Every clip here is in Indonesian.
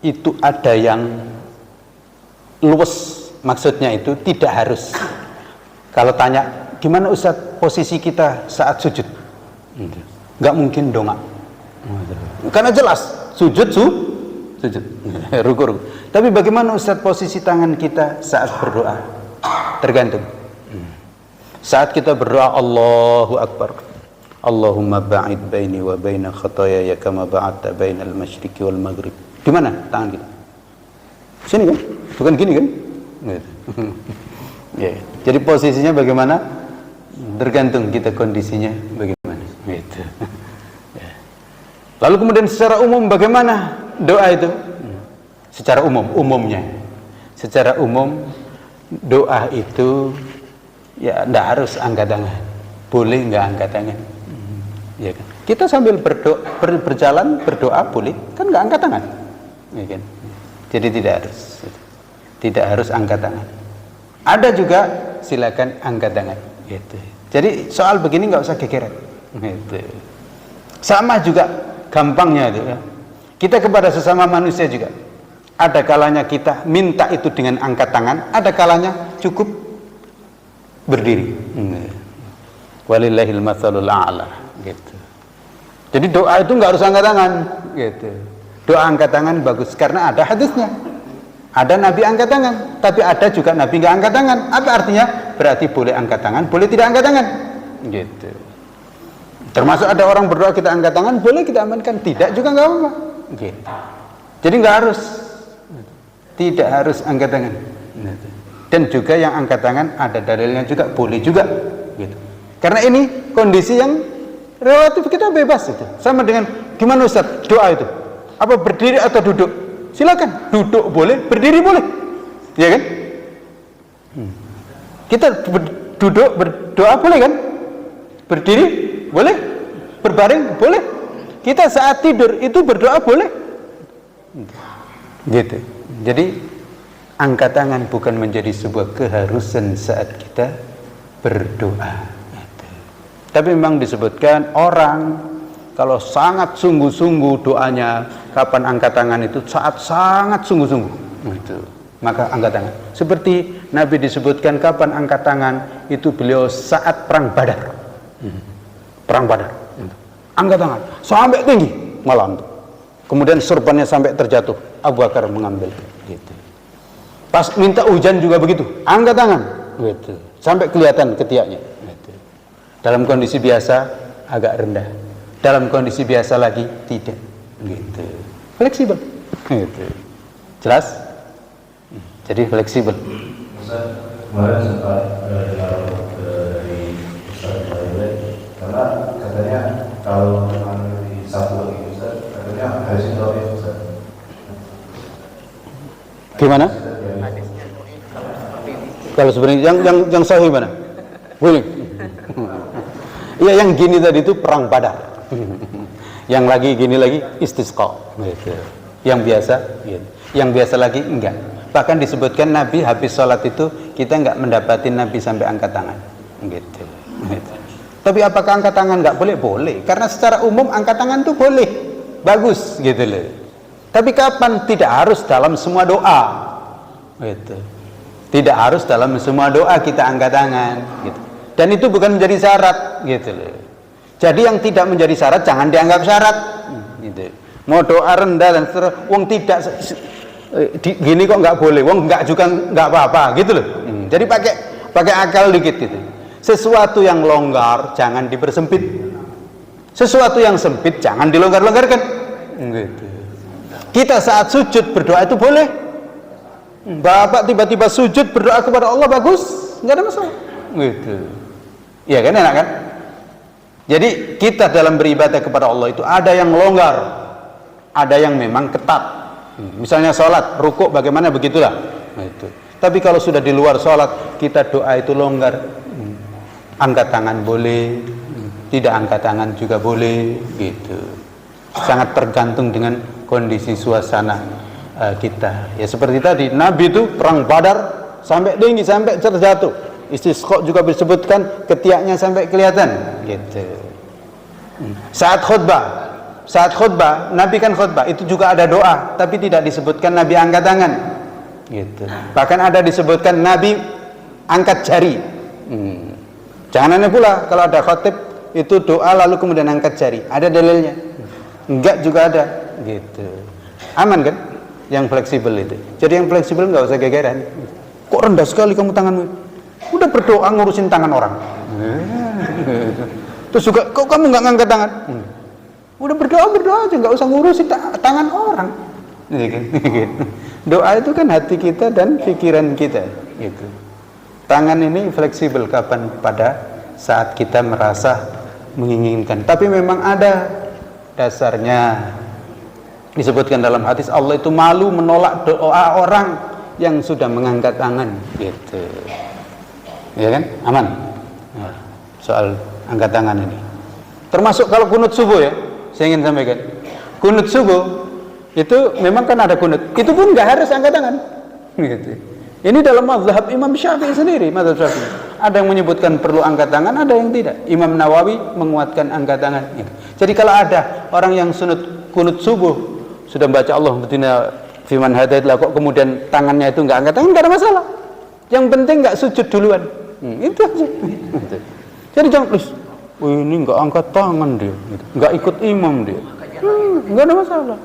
itu ada yang luwes, maksudnya itu tidak harus. Kalau tanya, gimana Ustadz posisi kita saat sujud? Nggak mungkin dongak. Karena jelas, sujud, ruku. Tapi bagaimana Ustadz posisi tangan kita saat berdoa? Tergantung. Saat kita berdoa, Allahu Akbar, Allahumma ba'id baini wa baina khatayaya kama ba'adta bainal masyriqi wal maghrib. Di mana tangan kita? Sini kan? Bukan gini kan? Gitu. Ya. Jadi posisinya bagaimana? Tergantung kita kondisinya bagaimana. Gitu. Ya. Lalu kemudian secara umum bagaimana doa itu? Secara umumnya. Secara umum doa itu ya tidak harus angkat tangan. Boleh nggak angkat tangan? Ya kan? Kita sambil berjalan berdoa boleh, kan nggak angkat tangan, ya kan? Jadi tidak harus angkat tangan. Ada juga silakan angkat tangan, gitu. Jadi soal begini nggak usah gegeran, gitu. Sama juga gampangnya itu ya. Kita kepada sesama manusia juga. Ada kalanya kita minta itu dengan angkat tangan, ada kalanya cukup berdiri. Walillahil matsalul a'la. Gitu. Jadi doa itu nggak harus angkat tangan, gitu. Doa angkat tangan bagus karena ada hadisnya. Ada Nabi angkat tangan, tapi ada juga Nabi nggak angkat tangan. Apa artinya? Berarti boleh angkat tangan, boleh tidak angkat tangan, gitu. Termasuk ada orang berdoa kita angkat tangan, boleh kita amankan, tidak juga nggak apa-apa, gitu. Jadi nggak harus, tidak harus angkat tangan. Gitu. Dan juga yang angkat tangan ada dalilnya juga, boleh juga, gitu. Karena ini kondisi yang relatif kita bebas itu. Sama dengan gimana Ustaz doa itu? Apa berdiri atau duduk? Silakan, duduk boleh, berdiri boleh. Ya kan? Kita duduk berdoa boleh kan? Berdiri boleh, berbaring boleh. Kita saat tidur itu berdoa boleh. Gitu. Jadi angkat tangan bukan menjadi sebuah keharusan saat kita berdoa. Tapi memang disebutkan orang kalau sangat sungguh-sungguh doanya, kapan angkat tangan itu saat sangat sungguh-sungguh, gitu. Maka angkat tangan. Seperti Nabi disebutkan kapan angkat tangan itu beliau saat perang Badar. Perang Badar. Angkat tangan sampai tinggi malam itu. Kemudian surbannya sampai terjatuh, Abu Bakar mengambil. Gitu. Pas minta hujan juga begitu, angkat tangan, gitu. Sampai kelihatan ketiaknya. Dalam kondisi biasa agak rendah, dalam kondisi biasa lagi tidak, gitu. Fleksibel, gitu. Jelas? Jadi fleksibel. Ustaz, kemarin sempat dari Ustaz karena katanya kalau di Sabtu lagi Ustaz, katanya harus itu ya Ustaz. Gimana? Kalau sebenarnya yang sahih mana? Boleh. Iya, yang gini tadi itu perang Badar. Yang lagi gini lagi istisqa, gitu. Yang biasa, gitu. Yang biasa lagi enggak. Bahkan disebutkan Nabi habis sholat itu kita enggak mendapati Nabi sampai angkat tangan, gitu. Gitu. Tapi apakah angkat tangan enggak boleh? Boleh. Karena secara umum angkat tangan itu boleh, bagus, gitu loh. Tapi kapan? Tidak harus dalam semua doa, gitu. Tidak harus dalam semua doa kita angkat tangan, gitu. Dan itu bukan menjadi syarat, gitu loh. Jadi yang tidak menjadi syarat jangan dianggap syarat, gitu. Mau doa rendah dan seterusnya, wong tidak gini kok nggak boleh, wong nggak juga nggak apa-apa, gitu loh. Jadi pakai akal dikit gitu. Sesuatu yang longgar jangan dipersempit, sesuatu yang sempit jangan dilonggar-longgarkan, gitu. Kita saat sujud berdoa itu boleh. Bapak tiba-tiba sujud berdoa kepada Allah, bagus, nggak ada masalah, gitu. Iya kan, enak kan? Jadi kita dalam beribadah kepada Allah itu ada yang longgar, ada yang memang ketat. Misalnya sholat, rukuk bagaimana begitulah. Itu. Tapi kalau sudah di luar sholat, kita doa itu longgar. Angkat tangan boleh, tidak angkat tangan juga boleh, gitu. Sangat tergantung dengan kondisi suasana kita. Ya seperti tadi, Nabi itu perang Badar sampai tinggi, sampai terjatuh. Istisqa juga disebutkan ketiaknya sampai kelihatan, gitu. Saat khutbah saat khutbah, Nabi kan khutbah, itu juga ada doa, tapi tidak disebutkan Nabi angkat tangan. Gitu. Bahkan ada disebutkan Nabi angkat jari. Jangan aneh pula kalau ada khotib itu doa lalu kemudian angkat jari. Ada dalilnya? Enggak juga ada. Gitu. Aman kan? Yang fleksibel itu. Jadi yang fleksibel nggak usah gegeran. Kok rendah sekali kamu tanganmu? Udah berdoa ngurusin tangan orang. Terus juga kok kamu nggak ngangkat tangan? Udah berdoa aja, nggak usah ngurusin tangan orang. Doa itu kan hati kita dan pikiran kita. Gitu. Tangan ini fleksibel kapan pada saat kita merasa menginginkan. Tapi memang ada dasarnya. Disebutkan dalam hadis Allah itu malu menolak doa orang yang sudah mengangkat tangan. Gitu. Ya kan? Aman. Nah, soal angkat tangan ini. Termasuk kalau kunut subuh ya. Saya ingin sampaikan. Kunut subuh itu memang kan ada kunut. Itu pun nggak harus angkat tangan. Gitu. Ini dalam mazhab Imam Syafi'i sendiri, mazhab Syafi'i. Ada yang menyebutkan perlu angkat tangan, ada yang tidak. Imam Nawawi menguatkan angkat tangan. Gitu. Jadi kalau ada orang yang kunut subuh sudah baca Allah firman hadaitlah kok kemudian tangannya itu nggak angkat tangan, nggak ada masalah. Yang penting nggak sujud duluan. Itu aja. Jadi jangan ini nggak angkat tangan dia, nggak ikut imam dia, nggak ada masalah.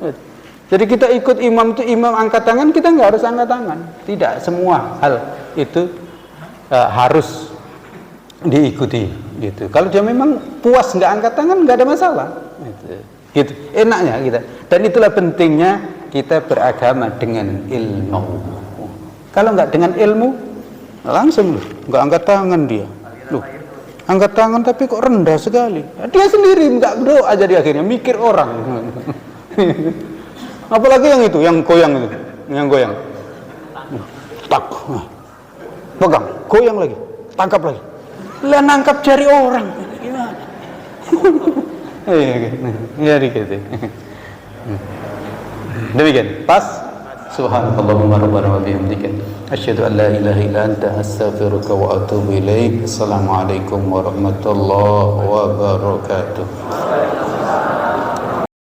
Jadi kita ikut imam itu imam angkat tangan, kita nggak harus angkat tangan. Tidak semua hal itu harus diikuti. Gitu. Kalau dia memang puas nggak angkat tangan, nggak ada masalah. Gitu. Enaknya kita. Dan itulah pentingnya kita beragama dengan ilmu. Kalau nggak dengan ilmu, langsung nggak angkat tangan dia. Angkat tangan tapi kok rendah sekali. Dia sendiri nggak berdoa jadi akhirnya mikir orang. Apalagi yang itu, yang goyang itu, yang goyang. Tak, pegang, goyang lagi, tangkap lagi. Lah nangkap jari orang. Gimana? Jadi gitu. Demikian. Pas. Subhanallahumma rabbana wa bihamdika asyhadu an la ilaha illa anta astaghfiruka wa atubu ilaik. Assalamualaikum warahmatullahi wabarakatuh.